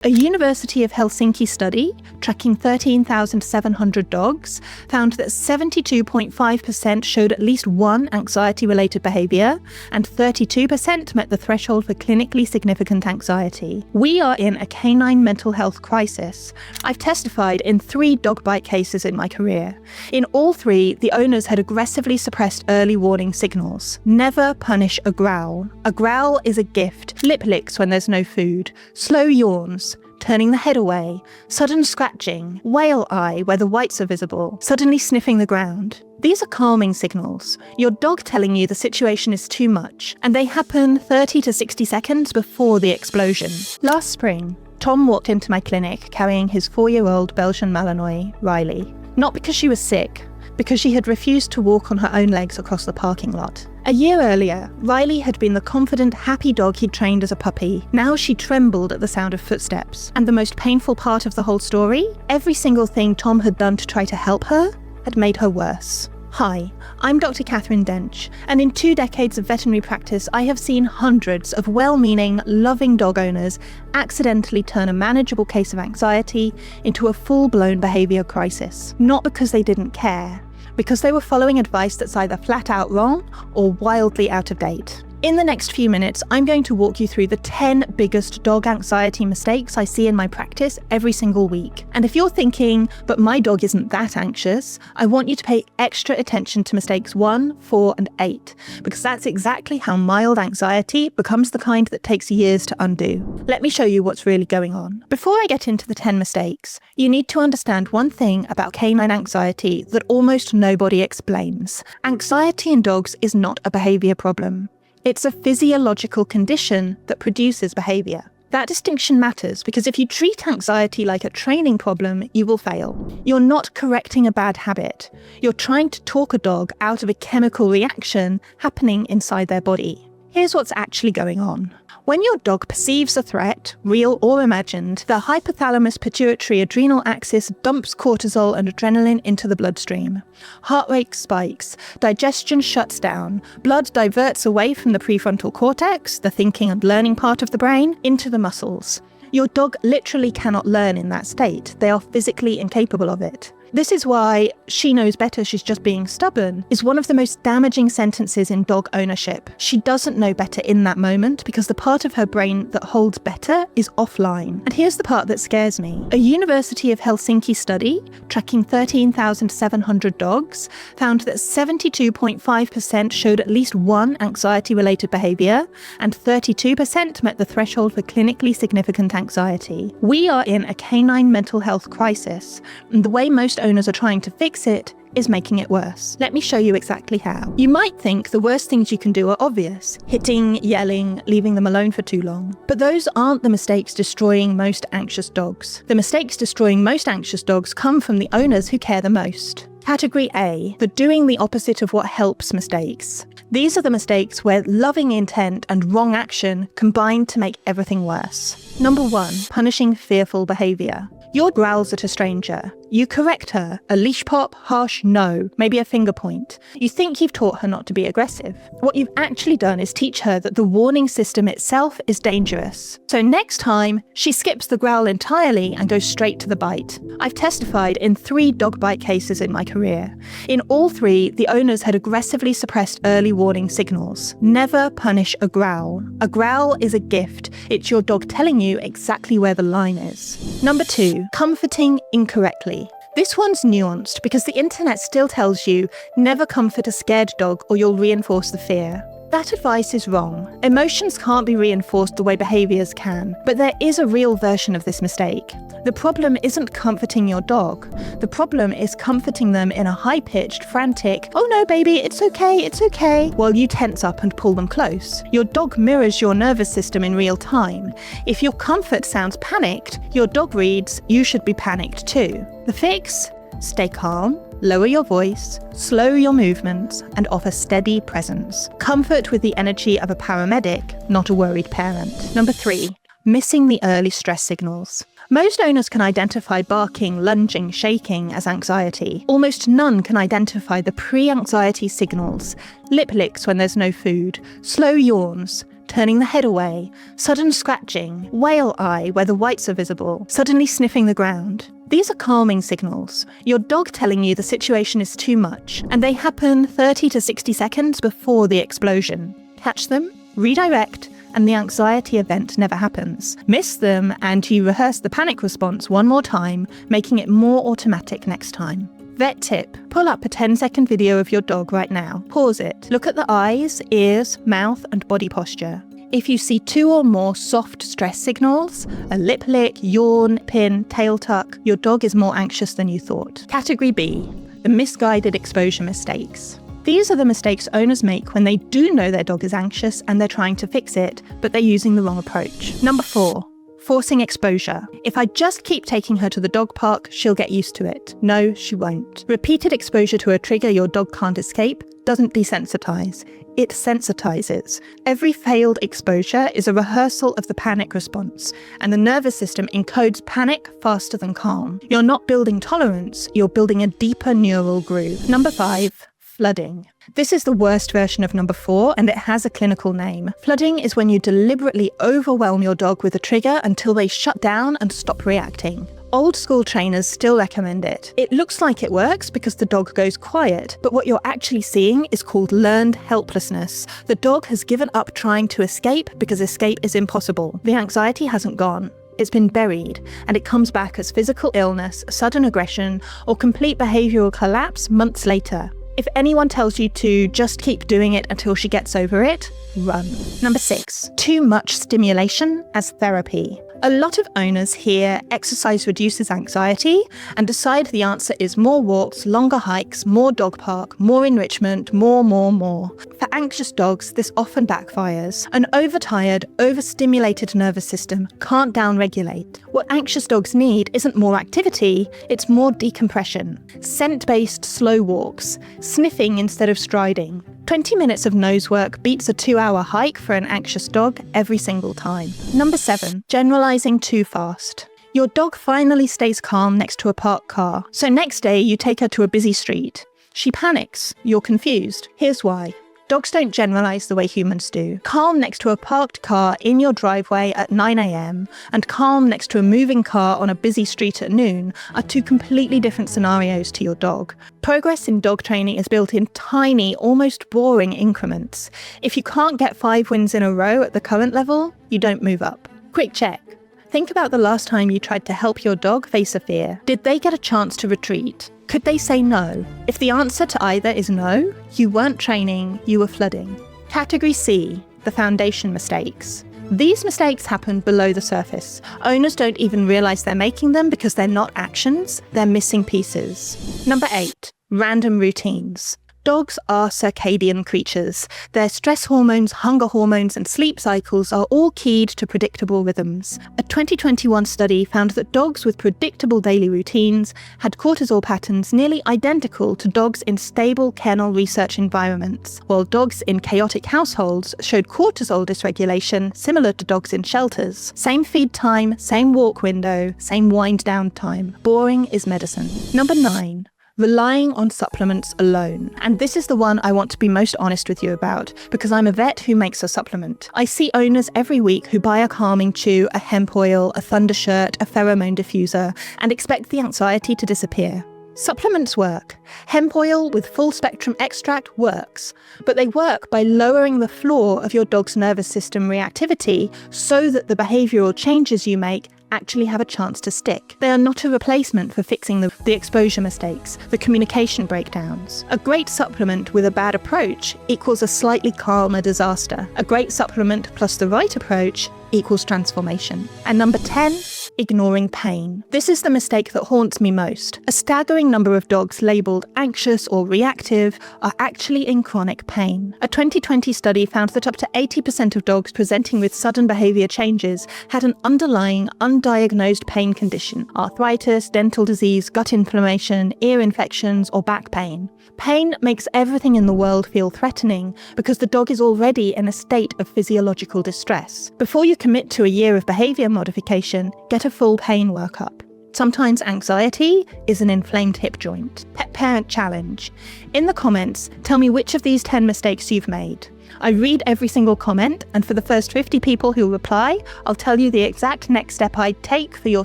A University of Helsinki study, tracking 13,700 dogs, found that 72.5% showed at least one anxiety-related behaviour, and 32% met the threshold for clinically significant anxiety. We are in a canine mental health crisis. I've testified in 3 dog bite cases in my career. In all 3, the owners had aggressively suppressed early warning signals. Never punish a growl. A growl is a gift. Lip licks when there's no food. Slow yawns. Turning the head away, sudden scratching, whale eye where the whites are visible, suddenly sniffing the ground. These are calming signals, your dog telling you the situation is too much, and they happen 30 to 60 seconds before the explosion. Last spring, Tom walked into my clinic carrying his 4-year-old Belgian Malinois, Riley. Not because she was sick, because she had refused to walk on her own legs across the parking lot. A year earlier, Riley had been the confident, happy dog he'd trained as a puppy. Now she trembled at the sound of footsteps. And the most painful part of the whole story? Every single thing Tom had done to try to help her had made her worse. Hi, I'm Dr. Kathryn Dench, and in 2 decades of veterinary practice, I have seen hundreds of well-meaning, loving dog owners accidentally turn a manageable case of anxiety into a full-blown behaviour crisis. Not because they didn't care, because they were following advice that's either flat out wrong or wildly out of date. In the next few minutes, I'm going to walk you through the 10 biggest dog anxiety mistakes I see in my practice every single week. And if you're thinking, but my dog isn't that anxious, I want you to pay extra attention to mistakes 1, 4, and 8, because that's exactly how mild anxiety becomes the kind that takes years to undo. Let me show you what's really going on. Before I get into the 10 mistakes, you need to understand one thing about canine anxiety that almost nobody explains. Anxiety in dogs is not a behaviour problem. It's a physiological condition that produces behaviour. That distinction matters because if you treat anxiety like a training problem, you will fail. You're not correcting a bad habit. You're trying to talk a dog out of a chemical reaction happening inside their body. Here's what's actually going on. When your dog perceives a threat, real or imagined, the hypothalamus-pituitary-adrenal axis dumps cortisol and adrenaline into the bloodstream. Heart rate spikes, digestion shuts down, blood diverts away from the prefrontal cortex, the thinking and learning part of the brain, into the muscles. Your dog literally cannot learn in that state. They are physically incapable of it. This is why "she knows better, she's just being stubborn" is one of the most damaging sentences in dog ownership. She doesn't know better in that moment because the part of her brain that holds better is offline. And here's the part that scares me. A University of Helsinki study, tracking 13,700 dogs, found that 72.5% showed at least one anxiety-related behaviour, and 32% met the threshold for clinically significant anxiety. We are in a canine mental health crisis, and the way most owners are trying to fix it is making it worse. Let me show you exactly how. You might think the worst things you can do are obvious: hitting, yelling, leaving them alone for too long. But those aren't the mistakes destroying most anxious dogs. The mistakes destroying most anxious dogs come from the owners who care the most. Category A, the doing the opposite of what helps mistakes. These are the mistakes where loving intent and wrong action combine to make everything worse. Number 1, punishing fearful behaviour. Your growls at a stranger. You correct her. A leash pop, harsh no, maybe a finger point. You think you've taught her not to be aggressive. What you've actually done is teach her that the warning system itself is dangerous. So next time, she skips the growl entirely and goes straight to the bite. I've testified in 3 dog bite cases in my career. In all 3, the owners had aggressively suppressed early warning signals. Never punish a growl. A growl is a gift. It's your dog telling you exactly where the line is. Number 2, comforting incorrectly. This one's nuanced because the internet still tells you never comfort a scared dog or you'll reinforce the fear. That advice is wrong. Emotions can't be reinforced the way behaviours can, but there is a real version of this mistake. The problem isn't comforting your dog. The problem is comforting them in a high-pitched, frantic, "Oh no baby, it's okay," while you tense up and pull them close. Your dog mirrors your nervous system in real time. If your comfort sounds panicked, your dog reads, "You should be panicked too." The fix? Stay calm, lower your voice, slow your movements, and offer steady presence. Comfort with the energy of a paramedic, not a worried parent. Number 3, missing the early stress signals. Most owners can identify barking, lunging, shaking as anxiety. Almost none can identify the pre-anxiety signals: lip licks when there's no food, slow yawns, turning the head away, sudden scratching, whale eye where the whites are visible, suddenly sniffing the ground. These are calming signals, your dog telling you the situation is too much, and they happen 30 to 60 seconds before the explosion. Catch them, redirect, and the anxiety event never happens. Miss them, and you rehearse the panic response one more time, making it more automatic next time. Vet tip: pull up a 10-second video of your dog right now. Pause it. Look at the eyes, ears, mouth, and body posture. If you see 2 or more soft stress signals, a lip lick, yawn, pin, tail tuck, your dog is more anxious than you thought. Category B, the misguided exposure mistakes. These are the mistakes owners make when they do know their dog is anxious and they're trying to fix it, but they're using the wrong approach. Number 4, forcing exposure. If I just keep taking her to the dog park, she'll get used to it. No, she won't. Repeated exposure to a trigger your dog can't escape doesn't desensitize. It sensitizes. Every failed exposure is a rehearsal of the panic response, and the nervous system encodes panic faster than calm. You're not building tolerance, you're building a deeper neural groove. Number 5, flooding. This is the worst version of number 4, and it has a clinical name. Flooding is when you deliberately overwhelm your dog with a trigger until they shut down and stop reacting. Old school trainers still recommend it. It looks like it works because the dog goes quiet, but what you're actually seeing is called learned helplessness. The dog has given up trying to escape because escape is impossible. The anxiety hasn't gone. It's been buried, and it comes back as physical illness, sudden aggression, or complete behavioural collapse months later. If anyone tells you to just keep doing it until she gets over it, run. Number 6, too much stimulation as therapy. A lot of owners hear exercise reduces anxiety and decide the answer is more walks, longer hikes, more dog park, more enrichment, more. For anxious dogs, this often backfires. An overtired, overstimulated nervous system can't downregulate. What anxious dogs need isn't more activity, it's more decompression. Scent-based slow walks, sniffing instead of striding. 20 minutes of nose work beats a 2-hour hike for an anxious dog every single time. Number 7, generalizing too fast. Your dog finally stays calm next to a parked car, so next day you take her to a busy street. She panics, you're confused. Here's why. Dogs don't generalize the way humans do. Calm next to a parked car in your driveway at 9 a.m. and calm next to a moving car on a busy street at noon are 2 completely different scenarios to your dog. Progress in dog training is built in tiny, almost boring increments. If you can't get 5 wins in a row at the current level, you don't move up. Quick check. Think about the last time you tried to help your dog face a fear. Did they get a chance to retreat? Could they say no? If the answer to either is no, you weren't training, you were flooding. Category C, the foundation mistakes. These mistakes happen below the surface. Owners don't even realize they're making them because they're not actions, they're missing pieces. Number 8, random routines. Dogs are circadian creatures. Their stress hormones, hunger hormones, and sleep cycles are all keyed to predictable rhythms. A 2021 study found that dogs with predictable daily routines had cortisol patterns nearly identical to dogs in stable kennel research environments, while dogs in chaotic households showed cortisol dysregulation similar to dogs in shelters. Same feed time, same walk window, same wind down time. Boring is medicine. Number 9. Relying on supplements alone. And this is the one I want to be most honest with you about, because I'm a vet who makes a supplement. I see owners every week who buy a calming chew, a hemp oil, a thunder shirt, a pheromone diffuser, and expect the anxiety to disappear. Supplements work. Hemp oil with full spectrum extract works, but they work by lowering the floor of your dog's nervous system reactivity so that the behavioural changes you make actually have a chance to stick. They are not a replacement for fixing the exposure mistakes, the communication breakdowns. A great supplement with a bad approach equals a slightly calmer disaster. A great supplement plus the right approach equals transformation. And number 10, ignoring pain. This is the mistake that haunts me most. A staggering number of dogs labelled anxious or reactive are actually in chronic pain. A 2020 study found that up to 80% of dogs presenting with sudden behaviour changes had an underlying undiagnosed pain condition: arthritis, dental disease, gut inflammation, ear infections, or back pain. Pain makes everything in the world feel threatening because the dog is already in a state of physiological distress. Before you commit to a year of behaviour modification, get a full pain workup. Sometimes anxiety is an inflamed hip joint. Pet Parent Challenge. In the comments, tell me which of these 10 mistakes you've made. I read every single comment, and for the first 50 people who reply, I'll tell you the exact next step I'd take for your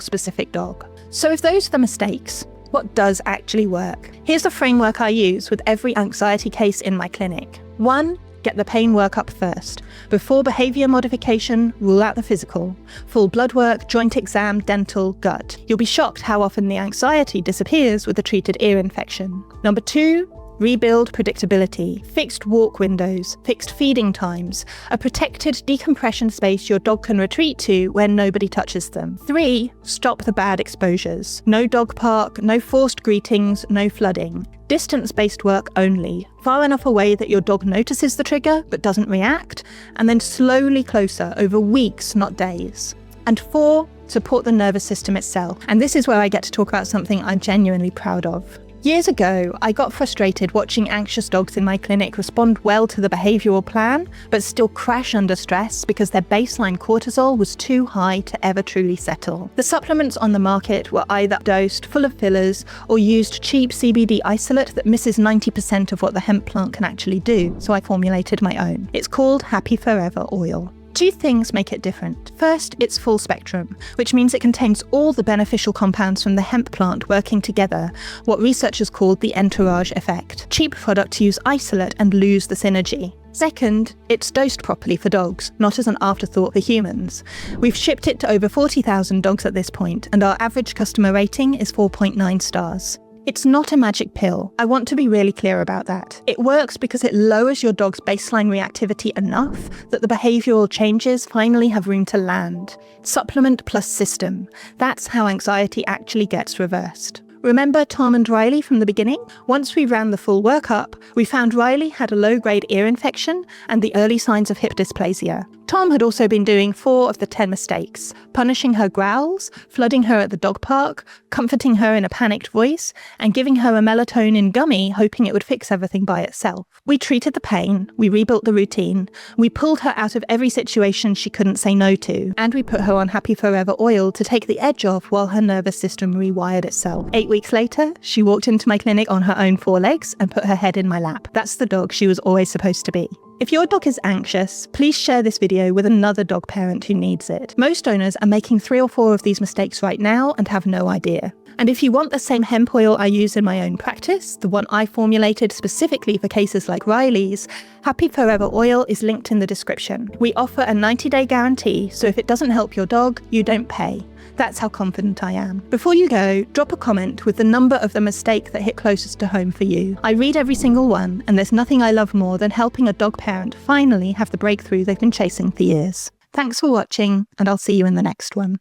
specific dog. So if those are the mistakes, what does actually work? Here's the framework I use with every anxiety case in my clinic. 1. Get the pain work up first. Before behaviour modification, rule out the physical. Full blood work, joint exam, dental, gut. You'll be shocked how often the anxiety disappears with a treated ear infection. Number 2. Rebuild predictability, fixed walk windows, fixed feeding times, a protected decompression space your dog can retreat to when nobody touches them. 3. Stop the bad exposures. No dog park, no forced greetings, no flooding. Distance-based work only, far enough away that your dog notices the trigger but doesn't react, and then slowly closer over weeks, not days. And 4. Support the nervous system itself. And this is where I get to talk about something I'm genuinely proud of. Years ago, I got frustrated watching anxious dogs in my clinic respond well to the behavioural plan, but still crash under stress because their baseline cortisol was too high to ever truly settle. The supplements on the market were either dosed full of fillers or used cheap CBD isolate that misses 90% of what the hemp plant can actually do, so I formulated my own. It's called Happy Forever Oil. 2 things make it different. First, it's full spectrum, which means it contains all the beneficial compounds from the hemp plant working together, what researchers called the entourage effect. Cheap products use isolate and lose the synergy. Second, it's dosed properly for dogs, not as an afterthought for humans. We've shipped it to over 40,000 dogs at this point, and our average customer rating is 4.9 stars. It's not a magic pill. I want to be really clear about that. It works because it lowers your dog's baseline reactivity enough that the behavioural changes finally have room to land. Supplement plus system. That's how anxiety actually gets reversed. Remember Tom and Riley from the beginning? Once we ran the full workup, we found Riley had a low-grade ear infection and the early signs of hip dysplasia. Tom had also been doing 4 of the 10 mistakes, punishing her growls, flooding her at the dog park, comforting her in a panicked voice, and giving her a melatonin gummy hoping it would fix everything by itself. We treated the pain, we rebuilt the routine, we pulled her out of every situation she couldn't say no to, and we put her on Happy Forever Oil to take the edge off while her nervous system rewired itself. 8 weeks later, she walked into my clinic on her own 4 legs and put her head in my lap. That's the dog she was always supposed to be. If your dog is anxious, please share this video with another dog parent who needs it. Most owners are making 3 or 4 of these mistakes right now and have no idea. And if you want the same hemp oil I use in my own practice, the one I formulated specifically for cases like Riley's, Happy Forever Oil is linked in the description. We offer a 90-day guarantee, so if it doesn't help your dog, you don't pay. That's how confident I am. Before you go, drop a comment with the number of the mistake that hit closest to home for you. I read every single one, and there's nothing I love more than helping a dog parent finally have the breakthrough they've been chasing for years. Thanks for watching, and I'll see you in the next one.